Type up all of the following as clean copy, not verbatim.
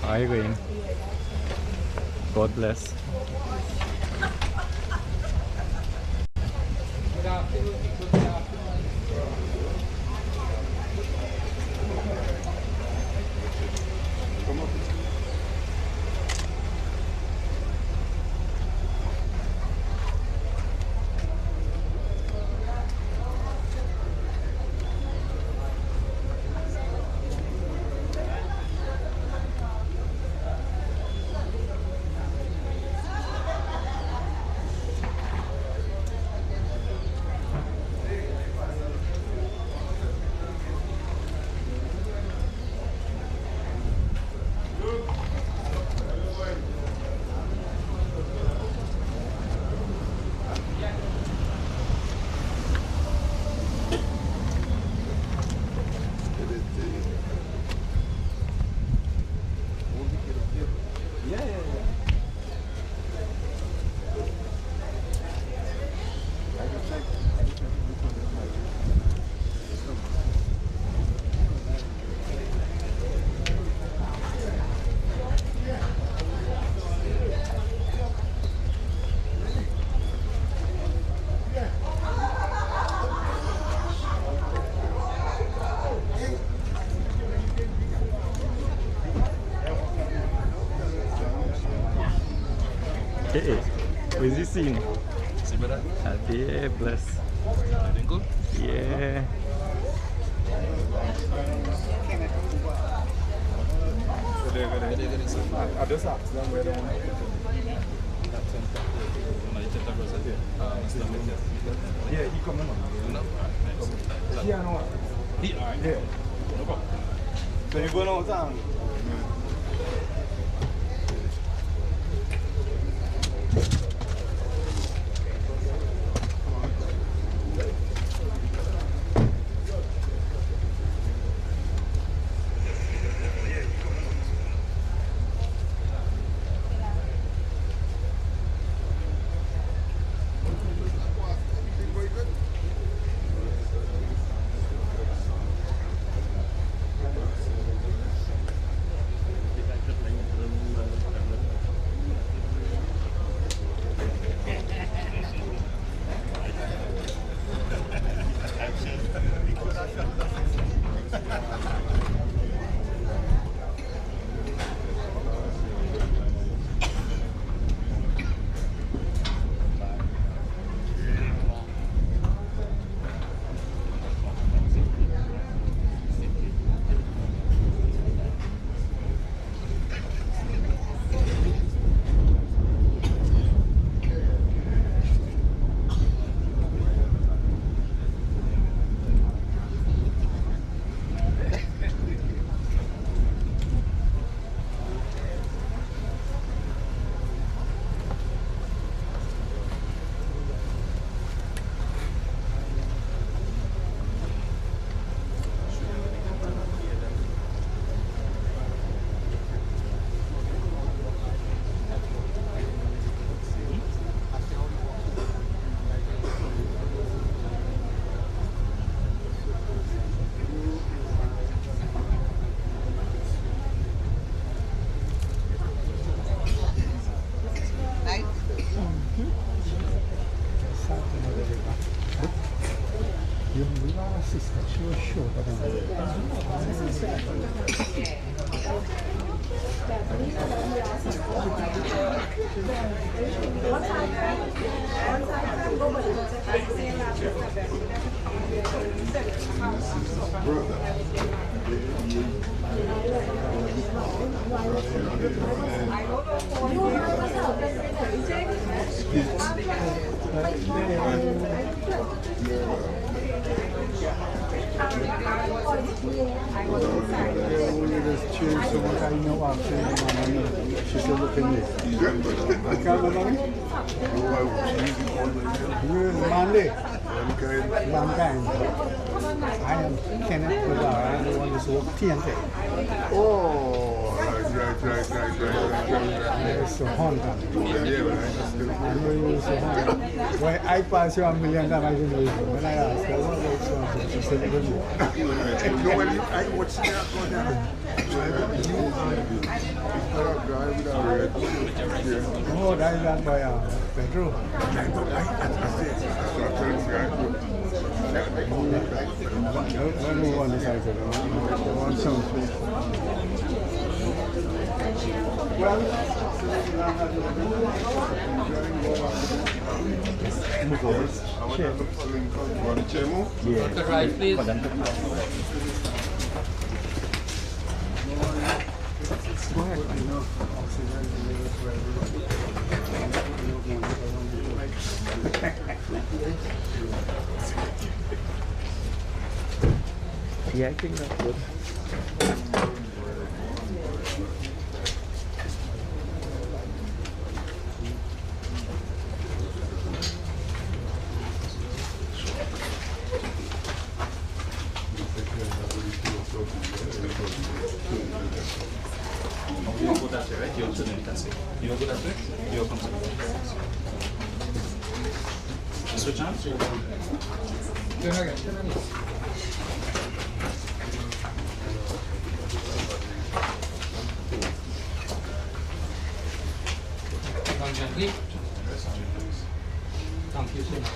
Irene. God bless. Hey, where's he seen? Siparia. Yeah, bless. Everything good? Yeah. Ada socks yang where the Yeah, he come on. Yeah, no. Yeah. No problem. So you going on town? I pass you a million times when I asked her what was wrong, she said, "Good." You know when I watch that go down. done by Pedro. Don't move on this side. On some please. Yeah. The right, please. Yeah, I think that's good. You don't go that way, right? You open it, that's it. You don't go that way, you open it. Switch on? Down gently. Thank you so much.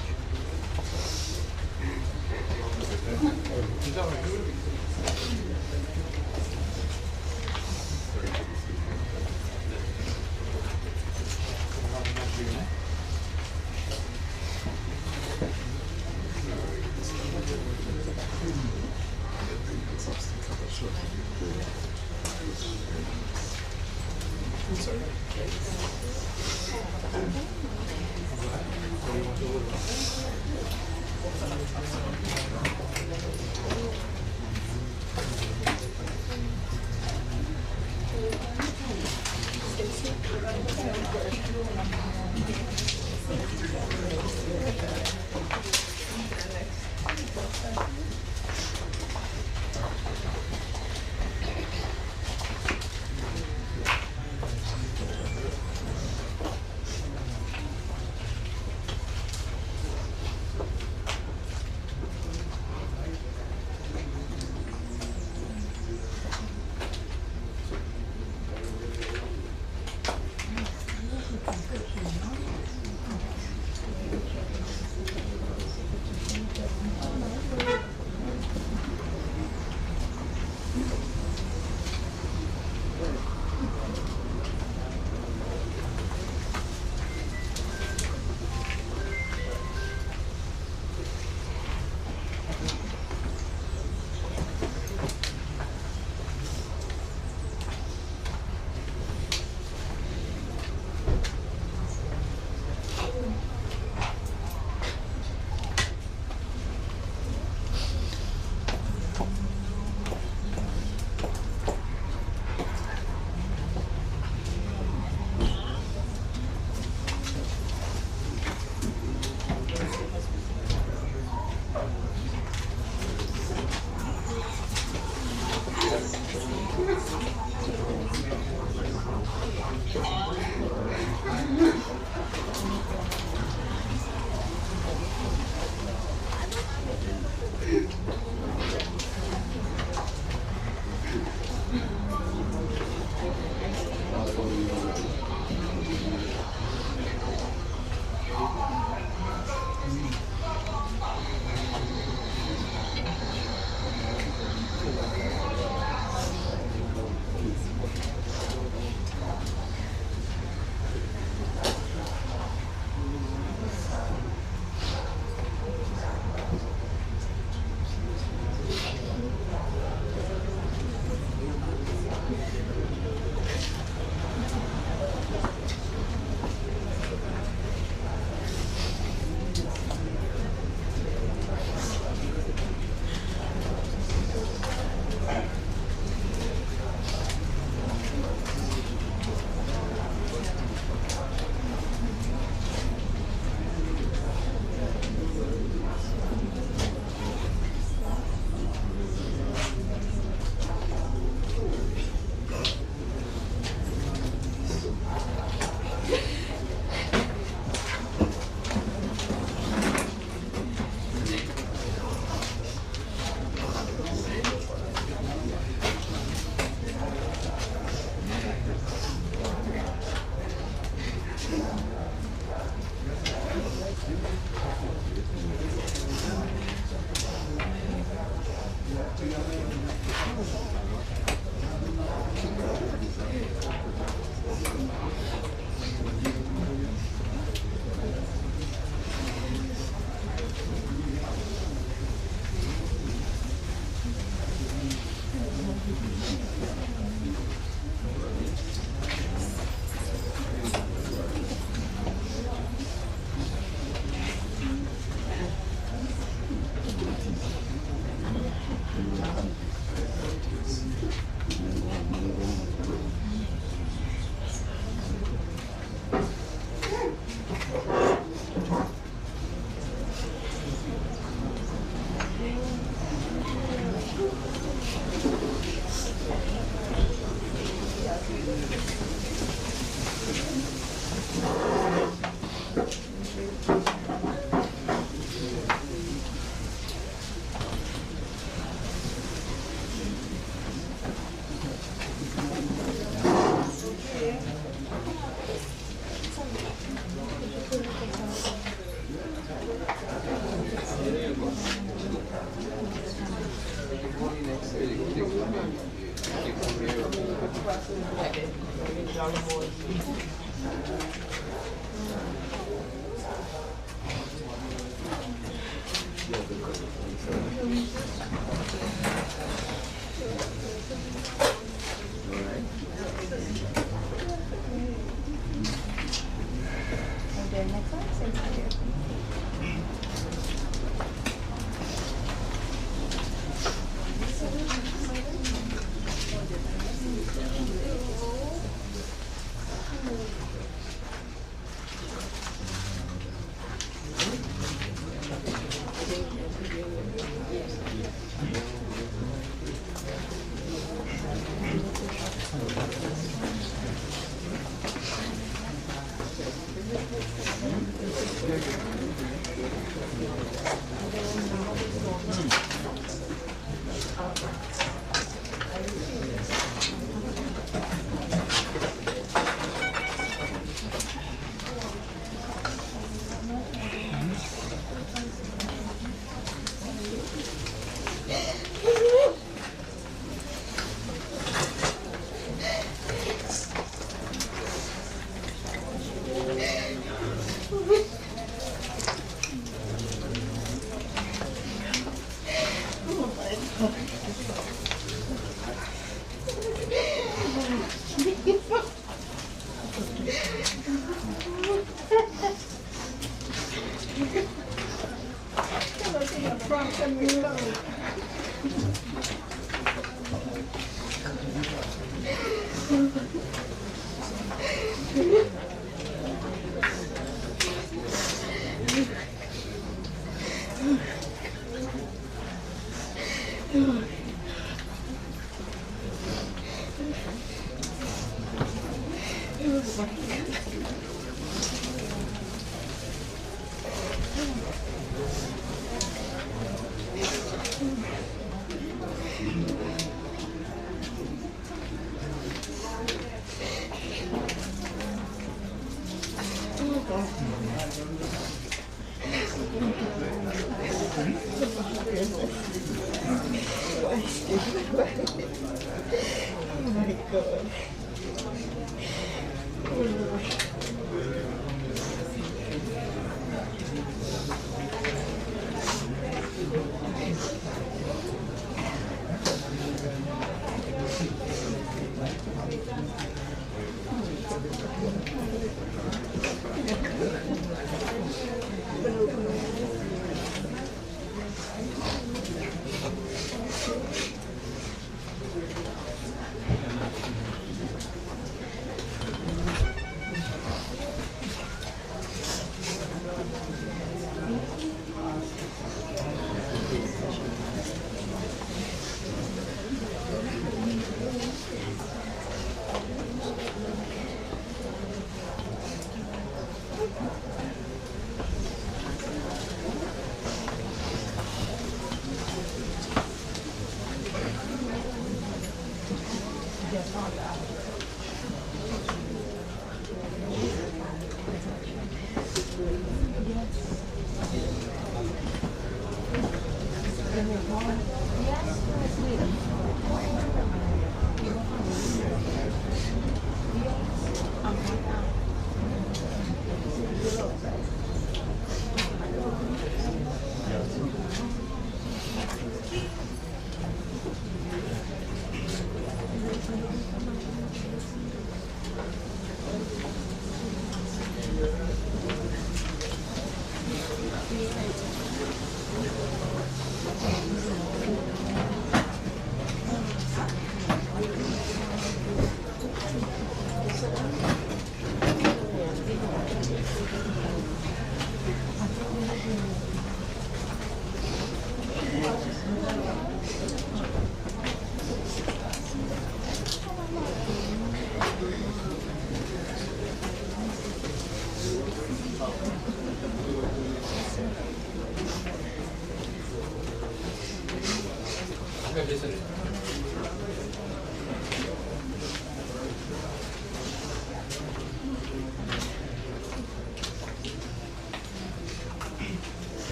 listen.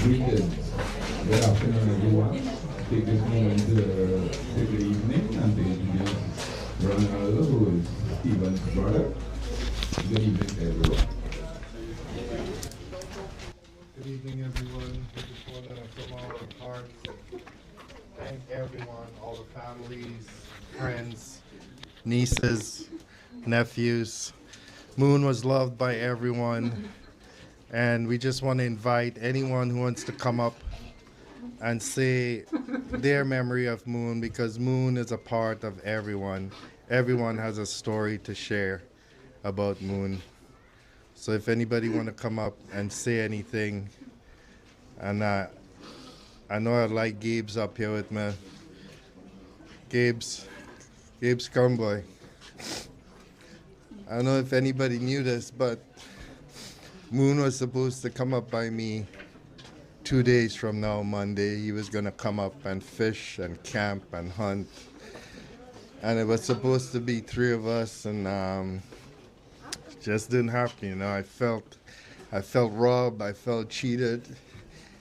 Greetings. Good afternoon, everyone. Take this moment to take the evening and to introduce Ronaldo, who is Stephen's brother. Good evening to everyone. Good evening, everyone. We just want to, from our hearts, thank everyone, all the families, friends, nieces, nephews. Moon was loved by everyone, and we just want to invite anyone who wants to come up and say their memory of Moon, because Moon is a part of everyone. Everyone has a story to share about Moon. So if anybody want to come up and say anything, and I know I'd like Gabe's up here with me. Gabe's come boy. I don't know if anybody knew this, but Moon was supposed to come up by me 2 days from now, Monday. He was going to come up and fish and camp and hunt. And it was supposed to be 3 of us, and just didn't happen, you know. I felt robbed. I felt cheated.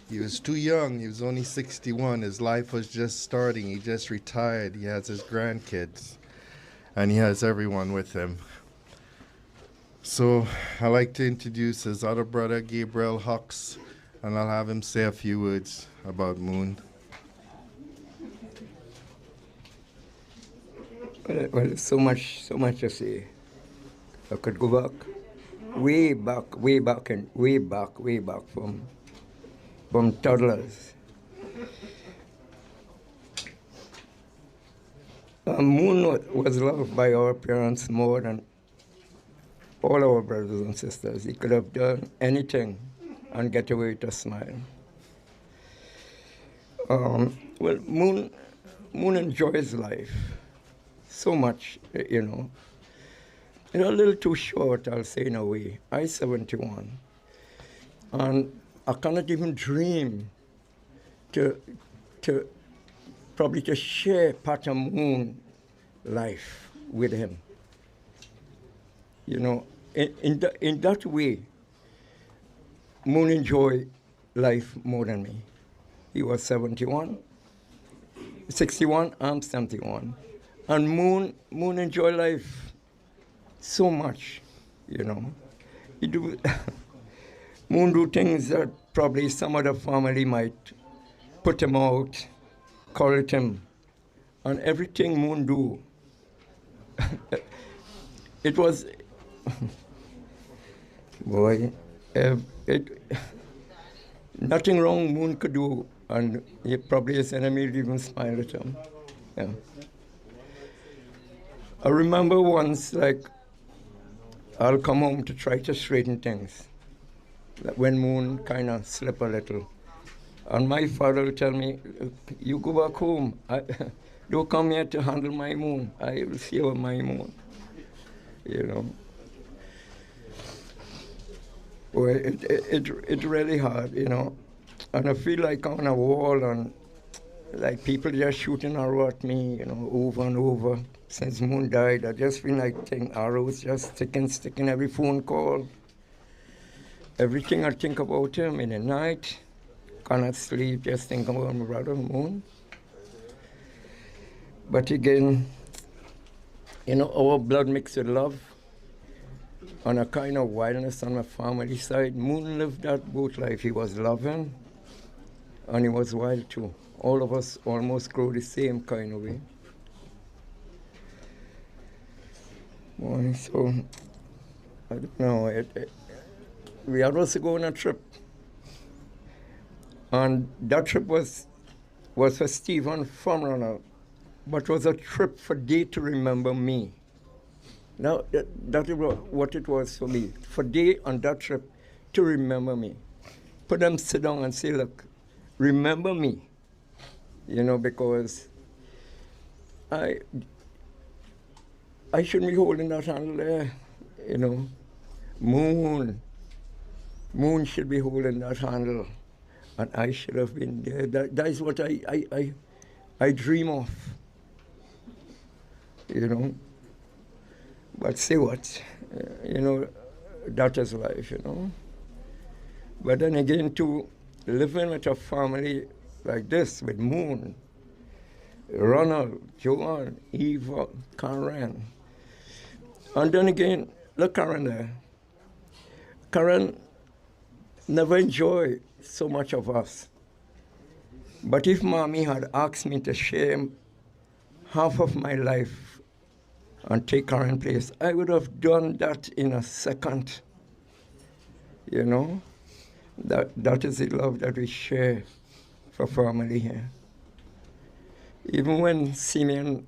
He was too young. He was only 61. His life was just starting. He just retired. He has his grandkids, and he has everyone with him. So I'd like to introduce his other brother, Gabriel Hux, and I'll have him say a few words about Moon. Well, so much to say. I could go back, way back from toddlers. Moon was loved by our parents more than all our brothers and sisters. He could have done anything and get away with a smile. Well, Moon enjoys life so much, you know. It's a little too short, I'll say in a way. I 71. And I cannot even dream to probably to share part of Moon life with him. You know, in that way, Moon enjoyed life more than me. He was 71, 61, I'm 71. And Moon enjoyed life so much, you know. He do, Moon do things that probably some other family might put him out, call it him. And everything Moon do, it was, boy, nothing wrong Moon could do, and he probably his enemy would even smile at him. Yeah. I remember once, like, I'll come home to try to straighten things, like when Moon kind of slip a little. And my father will tell me, you go back home. Don't come here to handle my Moon. I will see over my Moon. You know. Well, it's really hard, you know. And I feel like I'm on a wall and like people just shooting arrow at me, you know, over and over. Since Moon died, I just feel like taking arrows, just sticking every phone call. Everything I think about him in the night, cannot sleep, just think about my brother Moon. But again, you know, our blood mixed with love and a kind of wildness on my family side. Moon lived that both life. He was loving and he was wild too. All of us almost grow the same kind of way. Boy, so, I don't know, we had also go on a trip. And that trip was for Stephen Fumrunner, but was a trip for they to remember me. Now, that is what it was for me. For they on that trip to remember me. For them sit down and say, look, remember me. You know, because I shouldn't be holding that handle there, you know. Moon should be holding that handle, and I should have been there. That is what I dream of, you know. But say what, you know, that is life, you know. But then again, to living with a family like this, with Moon, Ronald, Joanne, Eva, Karen. And then again, look Karen there. Karen never enjoyed so much of us. But if Mommy had asked me to share half of my life and take Karen's place, I would have done that in a second. You know? That is the love that we share for family here. Even when Simeon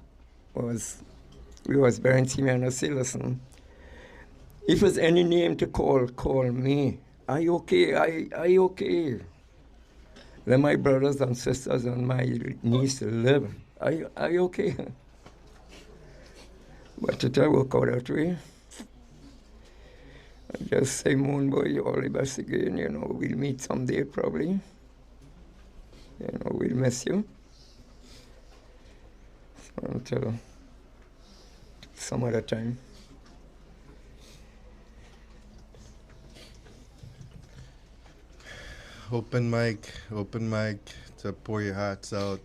we was burying Simeon, I say, listen, if there's any name to call me. Are you okay? Are you okay? Let my brothers and sisters and my niece live. Are you okay? But it will work out that way. I just say, Moon boy, all the best again. You know, we'll meet someday probably. You know, we'll miss you. So until some other time. Open mic to pour your hearts out.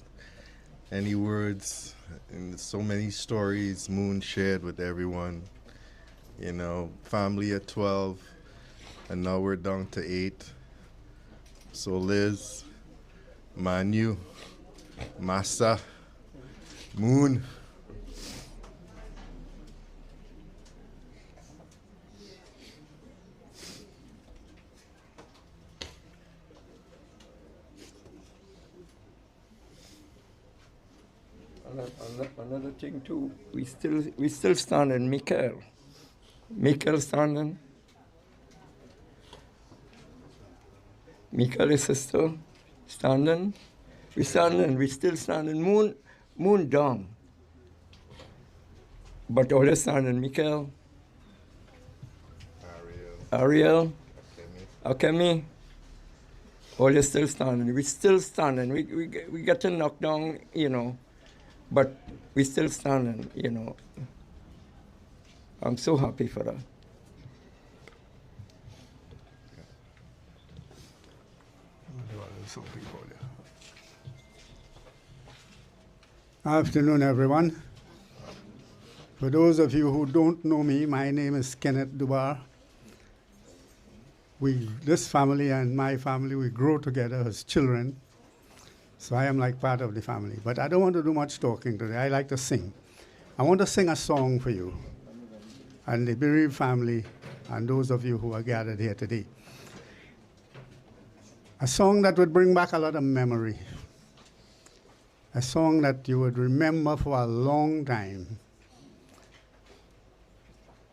Any words, and so many stories Moon shared with everyone. You know, family at 12, and now we're down to 8. So Liz, Manu, Massa, Moon. Another thing too, we still standing. Michael standing. Michael is sister standing. We still standing. Moon down. But always standing. Michael, Ariel, okay, me. Oh, you're still standing. We're still standing. We get to knock down, but we're still standing. I'm so happy for that. Afternoon, everyone. For those of you who don't know me, my name is Kenneth Dubar. This family and my family, we grow together as children. So I am like part of the family. But I don't want to do much talking today. I like to sing. I want to sing a song for you and the bereaved family and those of you who are gathered here today. A song that would bring back a lot of memory. A song that you would remember for a long time.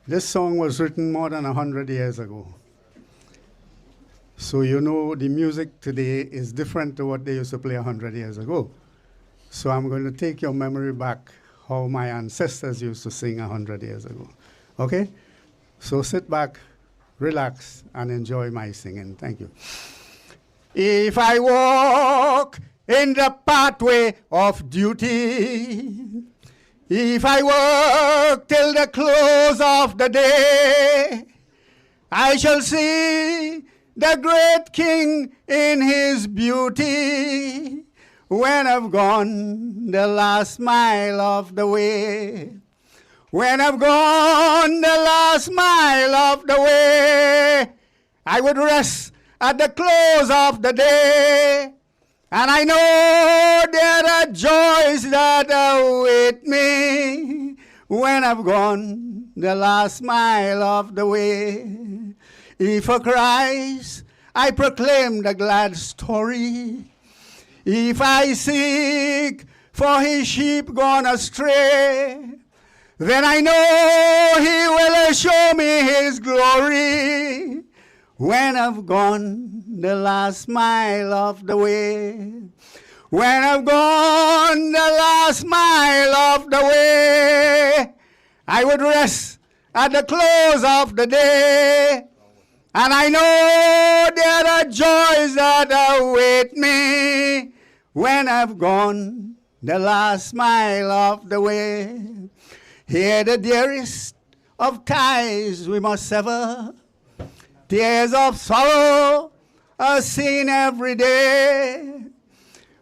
This song was written more than 100 years ago. So the music today is different to what they used to play 100 years ago. So I'm going to take your memory back how my ancestors used to sing 100 years ago. Okay? So sit back, relax, and enjoy my singing. Thank you. If I walk in the pathway of duty, if I work till the close of the day, I shall see the great King in his beauty when I've gone the last mile of the way. When I've gone the last mile of the way, I would rest at the close of the day. And I know there are joys that await me when I've gone the last mile of the way. If for Christ I proclaim the glad story, if I seek for his sheep gone astray, then I know he will show me his glory when I've gone the last mile of the way. When I've gone the last mile of the way, I would rest at the close of the day. And I know there are joys that await me when I've gone the last mile of the way. Here the dearest of ties we must sever. Tears of sorrow are seen every day.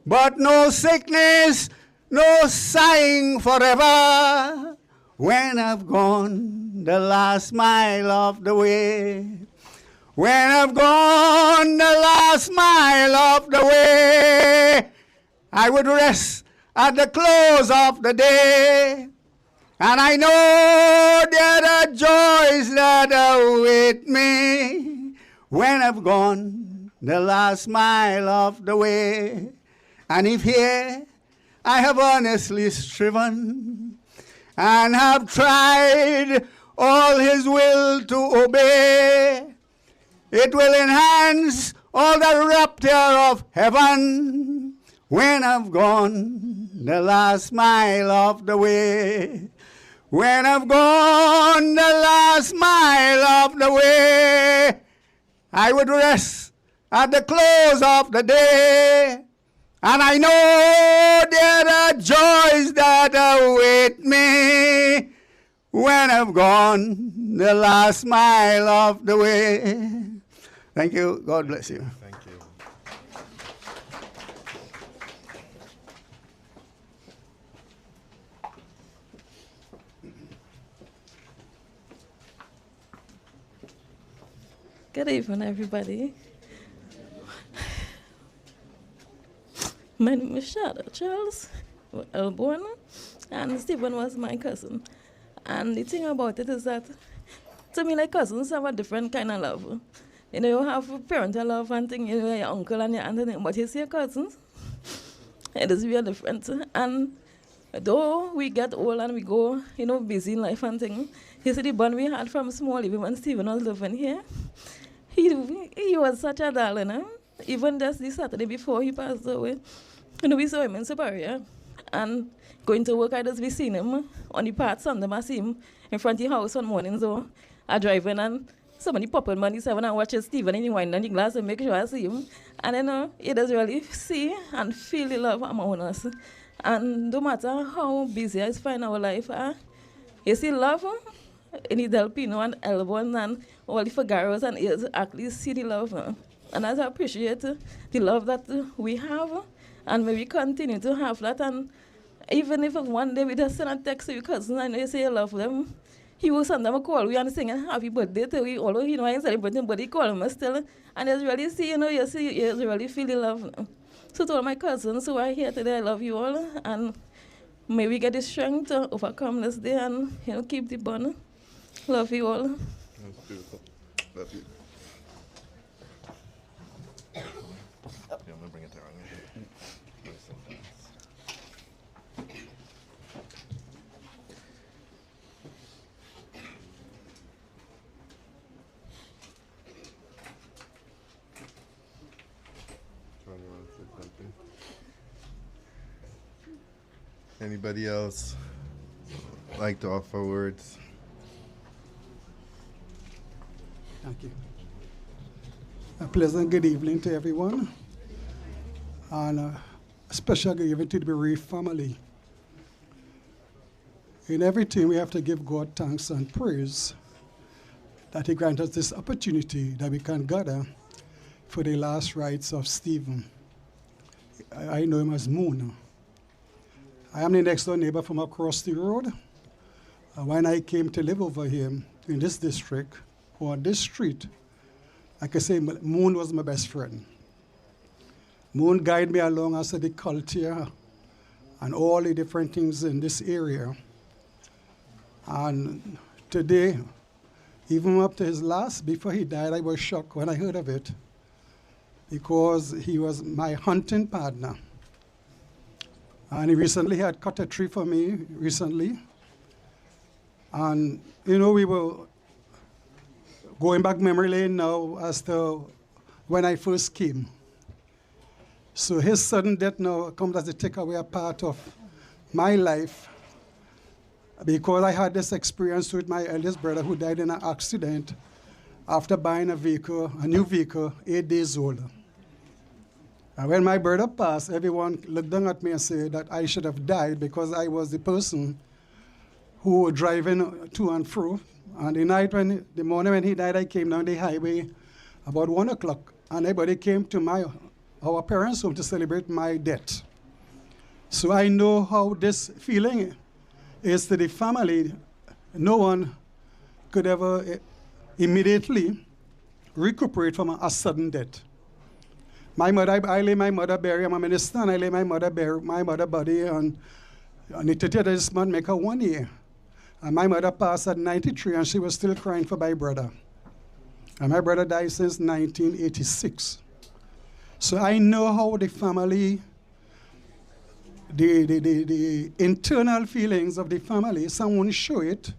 But no sickness, no sighing forever when I've gone the last mile of the way. When I've gone the last mile of the way, I would rest at the close of the day. And I know there are joys that await me when I've gone the last mile of the way. And if here I have honestly striven and have tried all his will to obey, it will enhance all the rapture of heaven when I've gone the last mile of the way. When I've gone the last mile of the way, I would rest at the close of the day. And I know there are joys that await me when I've gone the last mile of the way. Thank you. God bless you. Thank you. Good evening, everybody. My name is Shadow Charles, born, and Stephen was my cousin. And the thing about it is that, to me, like cousins have a different kind of love. You have parental love and thing, your uncle and your aunt and thing, but you see your cousins, it is very different. And though we get old and we go, busy in life and thing, you see the bond we had from small, even when Stephen was living here, he was such a darling. Even just the Saturday before he passed away, we saw him in Siparia. And going to work, I just be seeing him on the path Sunday. I see him in front of the house one morning, so I driving and somebody pop on money 7 and watch Stephen and he wine down the glass and make sure I see him. And then he does really see and feel the love among us. And no matter how busy I find our life, you see love in the Delpino and Elbourne and all the Fagaros and is actually see the love. And I appreciate the love that we have, and may we continue to have that. And even if one day we just send a text to your cousin and you say you love them, he will send them a call. We are singing happy birthday to you, although you know I celebrating, but he call them still. And it's really see, you really feel the love. So to all my cousins who are here today, I love you all, and may we get the strength to overcome this day and keep the bond. Love you all. That's beautiful. Love you. Yeah, I'm gonna bring it down. Anybody else like to offer words? Thank you. A pleasant good evening to everyone, and a special good evening to the bereaved family. In everything, we have to give God thanks and praise that He granted us this opportunity that we can gather for the last rites of Stephen. I know him as Moon. I am the next door neighbor from across the road. When I came to live over here in this district, or this street, I can say Moon was my best friend. Moon guided me along as the culture and all the different things in this area. And today, even up to his last, before he died, I was shocked when I heard of it, because he was my hunting partner. And he recently had cut a tree for me recently. And, we were going back memory lane now as to when I first came. So his sudden death now comes as a takeaway a part of my life, because I had this experience with my eldest brother who died in an accident after buying a new vehicle, 8 days old. And when my brother passed, everyone looked down at me and said that I should have died because I was the person who was driving to and fro. And the morning when he died, I came down the highway about 1 o'clock, and everybody came to our parents' home to celebrate my death. So I know how this feeling is to the family. No one could ever immediately recuperate from a sudden death. My mother, I lay my mother buried. I'm a minister, and I lay my mother body on the 30th of this month, make her 1 year. And my mother passed at 93, and she was still crying for my brother. And my brother died since 1986. So I know how the family, the internal feelings of the family, someone show it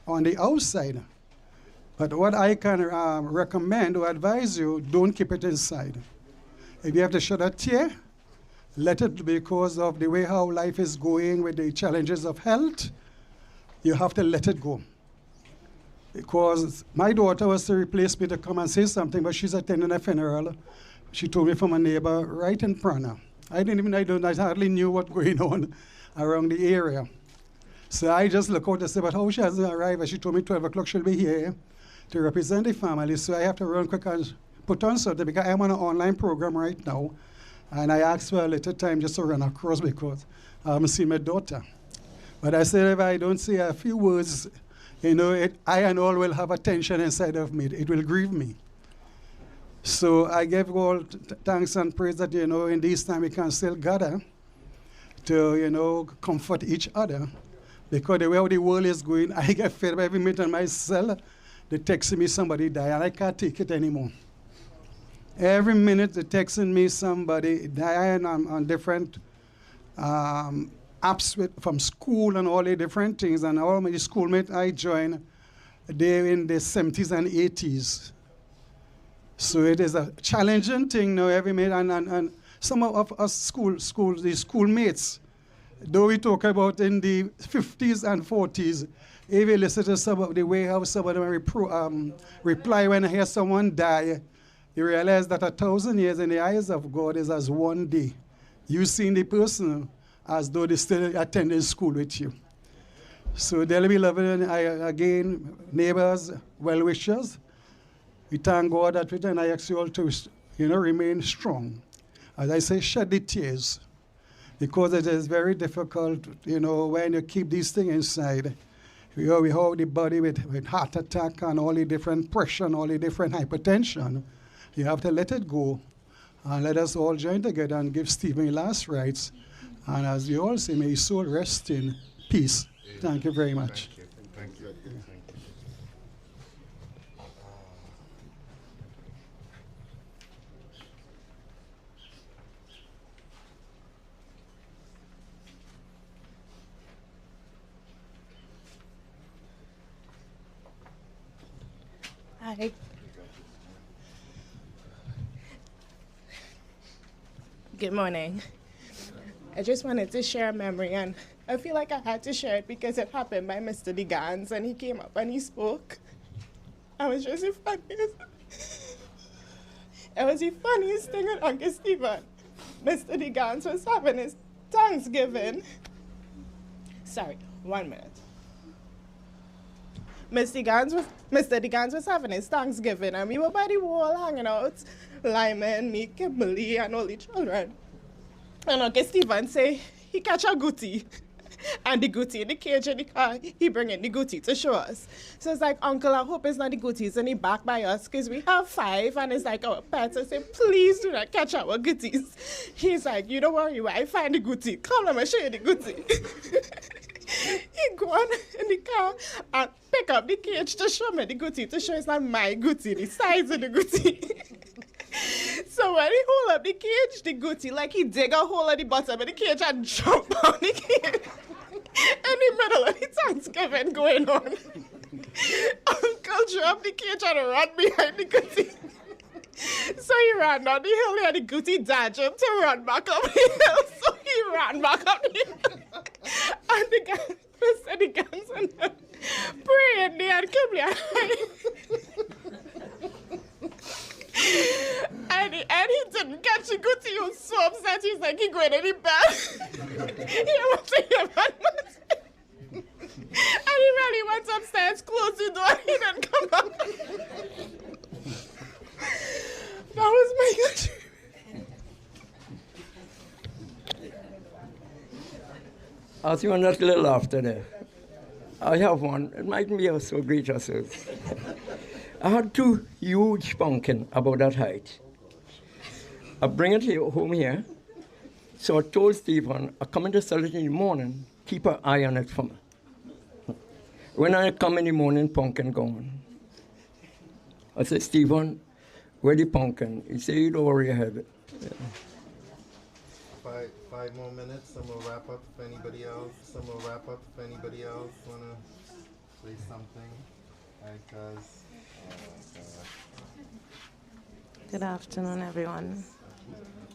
on the outside. But what I can recommend or advise you, don't keep it inside. If you have to shed a tear, let it, because of the way how life is going with the challenges of health, you have to let it go. Because my daughter was to replace me to come and say something, but she's attending a funeral. She told me from a neighbor right in Prana. I hardly knew what was going on around the area. So I just look out and say, but how she hasn't arrived? And she told me 12 o'clock she'll be here to represent the family. So I have to run quick and put on something, because I'm on an online program right now. And I asked for a little time just to run across because I haven't seen my daughter. But I said, if I don't say a few words, I and all will have a tension inside of me. It will grieve me. So I give all thanks and praise that, in this time we can still gather to, comfort each other. Because the way the world is going, I get fed up every minute on my cell. They texting me somebody died, and I can't take it anymore. Every minute they're texting me somebody dying on different apps from school and all the different things. And all my schoolmates I joined, they're in the 70s and 80s. So it is a challenging thing now every minute. And some of us the schoolmates, though we talk about in the 50s and 40s, if you listen to some of the way how some of them reply when I hear someone die, you realize that 1,000 years in the eyes of God is as one day. You seeing the person as though they still attending school with you. So, dearly beloved, again, neighbors, well-wishers, we thank God that we and I ask you all to, remain strong. As I say, shed the tears, because it is very difficult, when you keep these things inside. We hold the body with heart attack and all the different pressure and all the different hypertension. You have to let it go, and let us all join together and give Stephen his last rites. And as you all say, may his soul rest in peace. Thank you very much. Thank you. Hi. Good morning. I just wanted to share a memory, and I feel like I had to share it because it happened by Mr. DeGans, and he came up and he spoke. I was just the funniest. It was the funniest thing with Uncle Stephen. Mr. DeGans was having his Thanksgiving. Sorry, 1 minute. Mr. DeGans was having his Thanksgiving, and we were by the wall hanging out. Lyman, me, Kimberly, and all the children. And Uncle Stephen say he catch a goatee. And the goatee in the cage in the car, he bring in the goatee to show us. So it's like, Uncle, I hope it's not the goatees in the back by us, because we have 5, and it's like our pets. I say, please do not catch our goatees. He's like, you don't worry, where I find the goatee. Come, let me show you the goatee. He go on in the car and pick up the cage to show me the goatee, to show it's not my goatee, the size of the goatee. So when he hold up the cage, the goatee, like he dig a hole at the bottom of the cage and jump on the cage. In the middle of the Thanksgiving going on. Uncle dropped the cage and ran behind the goatee. So he ran down the hill and the goatee dodged him to run back up the hill. So he ran back up the hill. And the guys, Mr. the guns and them praying there and Kimberly and and he didn't catch the goatee. He was so upset. He's like, he going in the bed. He went to him and he really went upstairs, closed the door, he didn't come back. That was my country. As you want that little laughter there, I have one. It mightn't be so great as this. I had 2 huge pumpkins about that height. I bring it here, home here. So I told Stephen, I come in to sell it in the morning, keep an eye on it for me. When I come in the morning, pumpkin gone. I said, Stephen, where the pumpkin? He said, you don't worry, I have it. Yeah. 5 more minutes, and we'll wrap up if anybody else. Wanna say something? Because Good afternoon, everyone.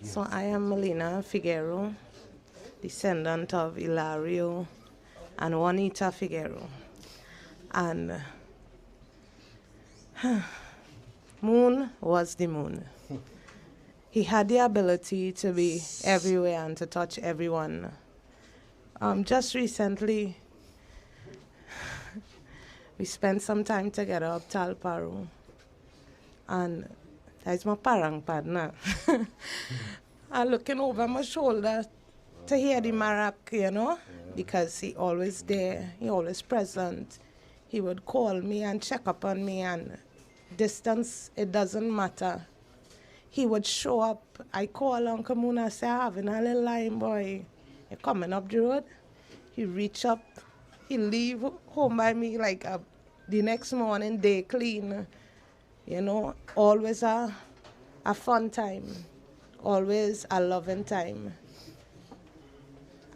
So I am Melina Figueroa, descendant of Hilario and Juanita Figueroa. And Moon was the moon. He had the ability to be everywhere and to touch everyone. Just recently, we spent some time together up Talparu. And that's my parang partner. I'm looking over my shoulder to hear the marac, because he always there, he always present. He would call me and check up on me, and distance, it doesn't matter. He would show up. I call Uncle Moon and say, I'm having a little line boy. You're coming up the road. He reach up. He leave home by me like the next morning, day clean. Always a fun time. Always a loving time.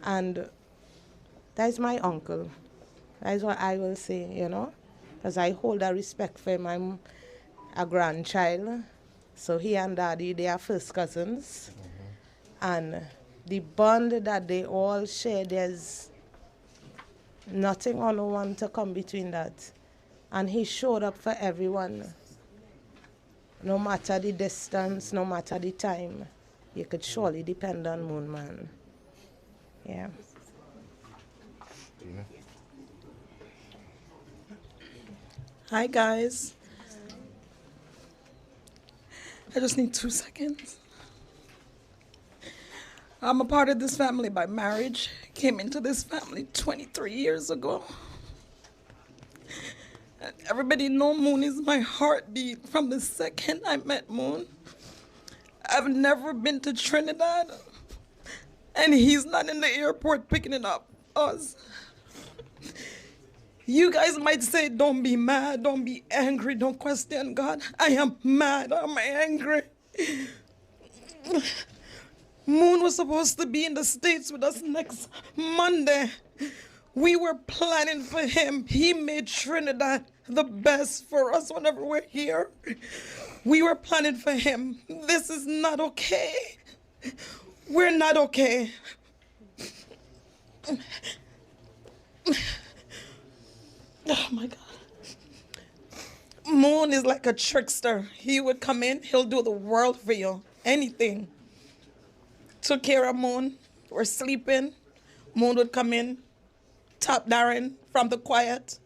And that's my uncle. That's what I will say, because I hold a respect for him. I'm a grandchild. So he and Daddy, they are first cousins. And the bond that they all share, there's Nothing or no one to come between that. And he showed up for everyone. No matter the distance, no matter the time, you could surely depend on Moon Man. Yeah. Hi guys. I just need 2 seconds. I'm a part of this family by marriage. Came into this family 23 years ago. And everybody know Moon is my heartbeat from the second I met Moon. I've never been to Trinidad, and he's not in the airport picking it up us. You guys might say, don't be mad, don't be angry, don't question God. I am mad, I'm angry. Moon was supposed to be in the States with us next Monday. We were planning for him. He made Trinidad the best for us whenever we're here. We were planning for him. This is not okay. We're not okay. Oh my God. Moon is like a trickster. He would come in, he'll do the world for you. Anything. Took care of Moon. We're sleeping. Moon would come in, tap Darren from the quiet.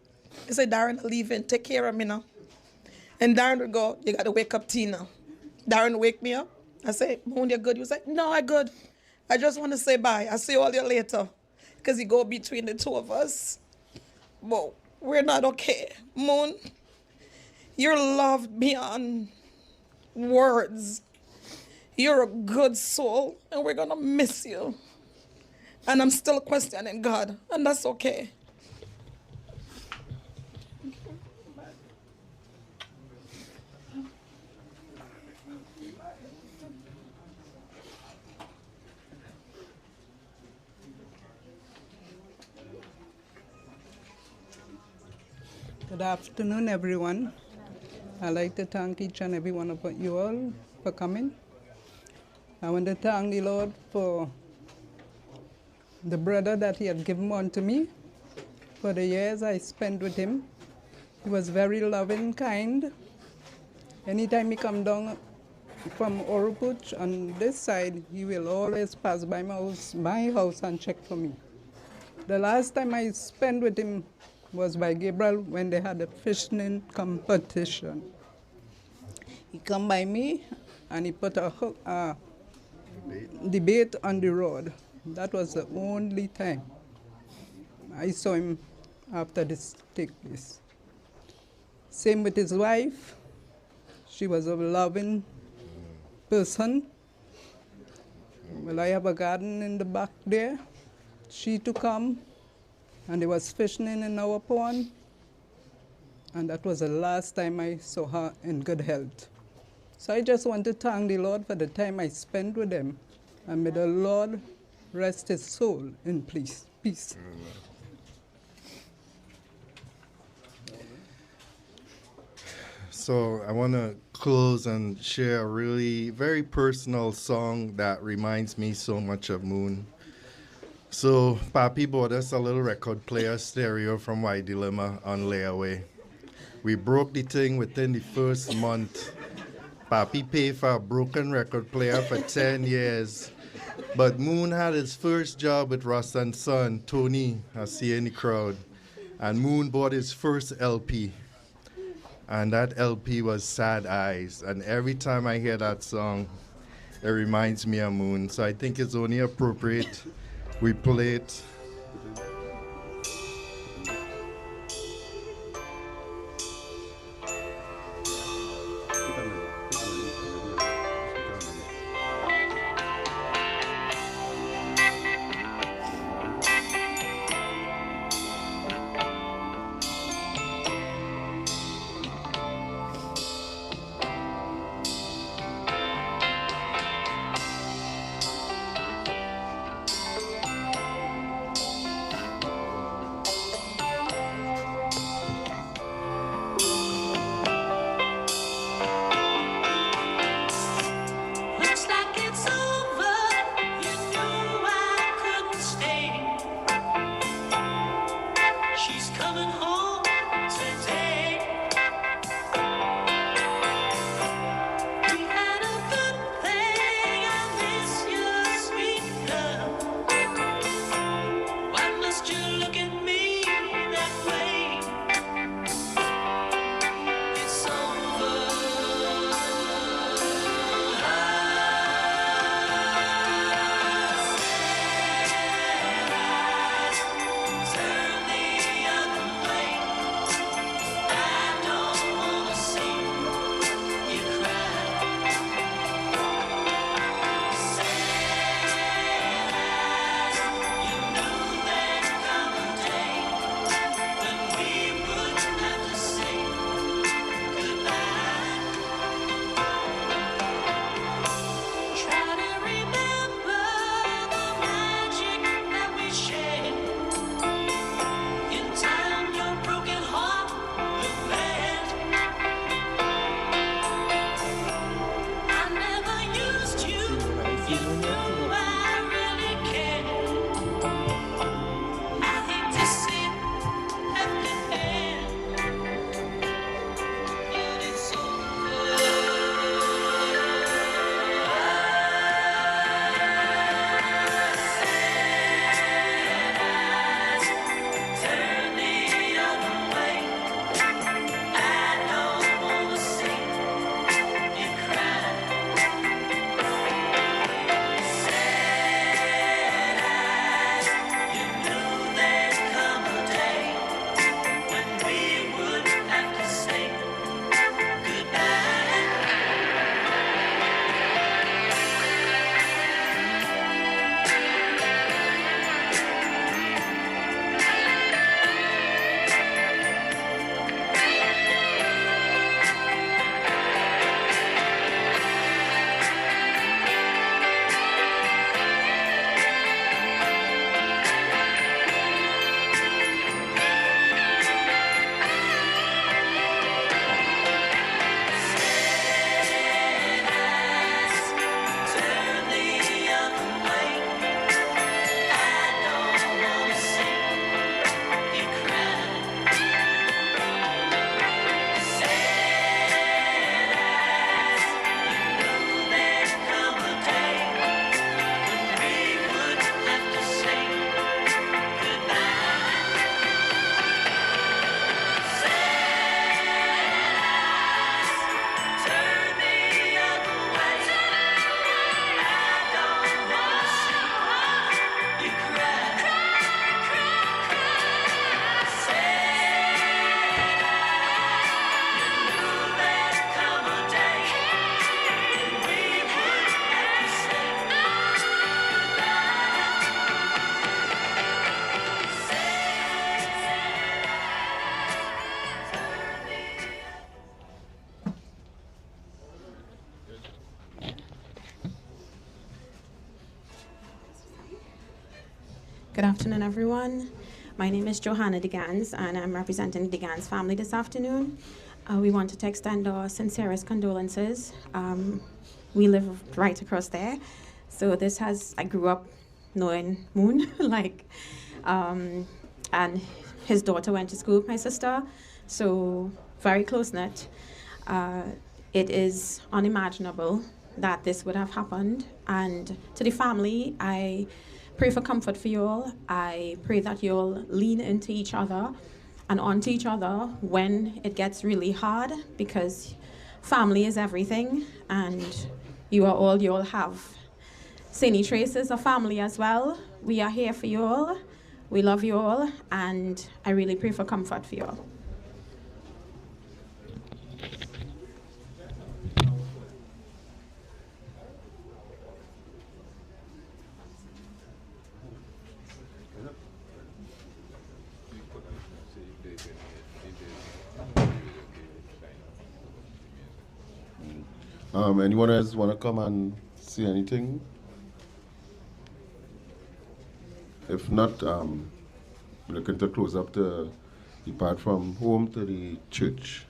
He said, Darren, I'm leaving. Take care of me now. And Darren would go, you got to wake up Tina. Darren wake me up. I say, Moon, you're good. You say, no, I'm good. I just want to say bye. I'll see all you later. Because he go between the two of us. But we're not okay. Moon, you're loved beyond words. You're a good soul, and we're going to miss you. And I'm still questioning God, and that's okay. Good afternoon, everyone. I'd like to thank each and every one of you all for coming. I want to thank the Lord for the brother that he had given unto me for the years I spent with him. He was very loving, kind. Anytime he come down from Oropuch on this side, he will always pass by my house and check for me. The last time I spent with him was by Gabriel when they had a fishing competition. He come by me and he put a hook, the bait on the road. That was the only time I saw him after this take place. Same with his wife. She was a loving person. Well, I have a garden in the back there. She to come, and there was fishing in our pond. And that was the last time I saw her in good health. So I just want to thank the Lord for the time I spent with him. And may the Lord rest his soul in peace. Peace. So I want to close and share a really very personal song that reminds me so much of Moon. So Papi bought us a little record player stereo from Y Dilemma on layaway. We broke the thing within the first month. Papi paid for a broken record player for 10 years. But Moon had his first job with Ross and Son, Tony, I see in the crowd. And Moon bought his first LP. And that LP was Sad Eyes. And every time I hear that song, it reminds me of Moon. So I think it's only appropriate we play it. Good afternoon, everyone. My name is Johanna DeGans, and I'm representing the DeGans family this afternoon. We wanted to extend our sincerest condolences. We live right across there, so I grew up knowing Moon, and his daughter went to school with my sister, so very close-knit. It is unimaginable that this would have happened, and to the family, I pray for comfort for you all. I pray that you'll lean into each other and onto each other when it gets really hard, because family is everything, and you all have. Saney Trace is a family as well. We are here for you all. We love you all, and I really pray for comfort for you all. Anyone else want to come and see anything? If not, we're looking to close up the part from home to the church.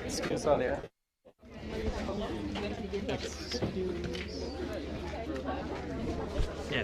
Excuse all there. Yeah.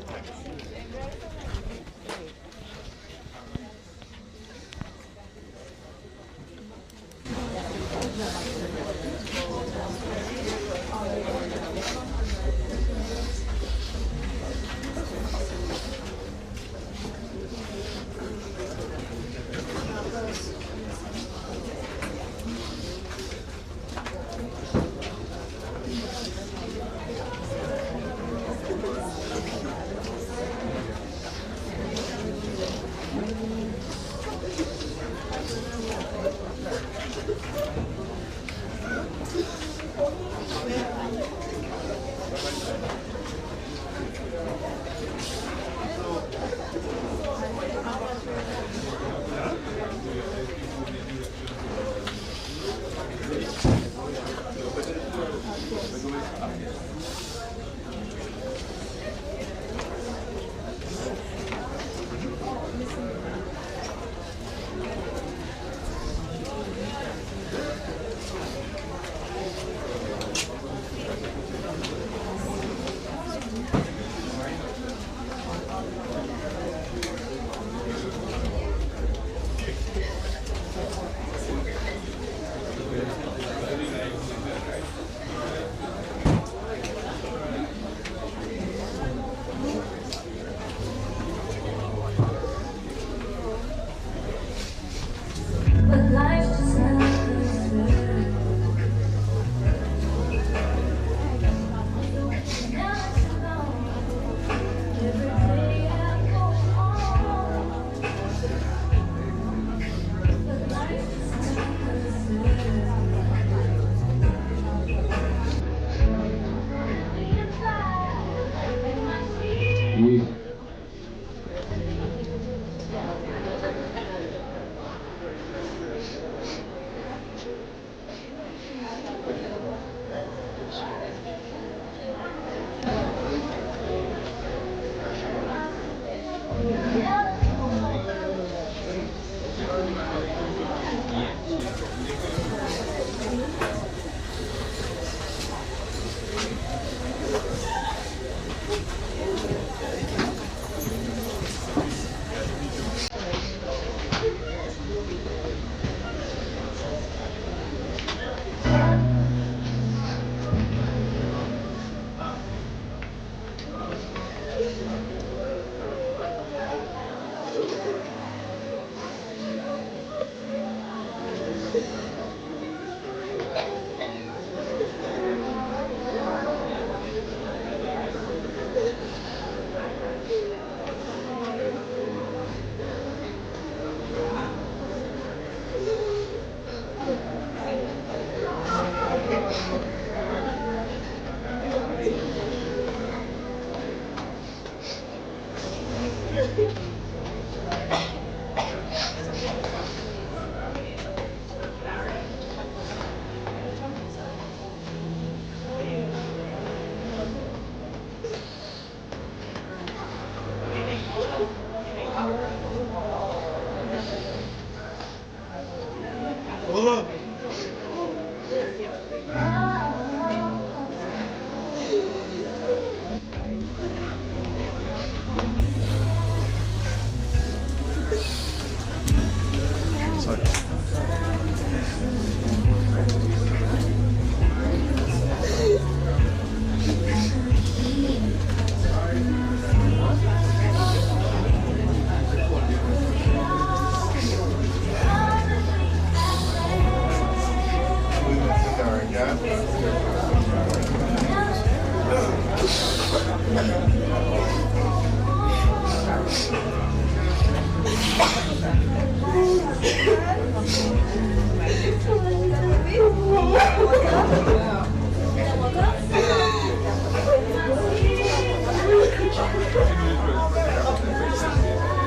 Oh,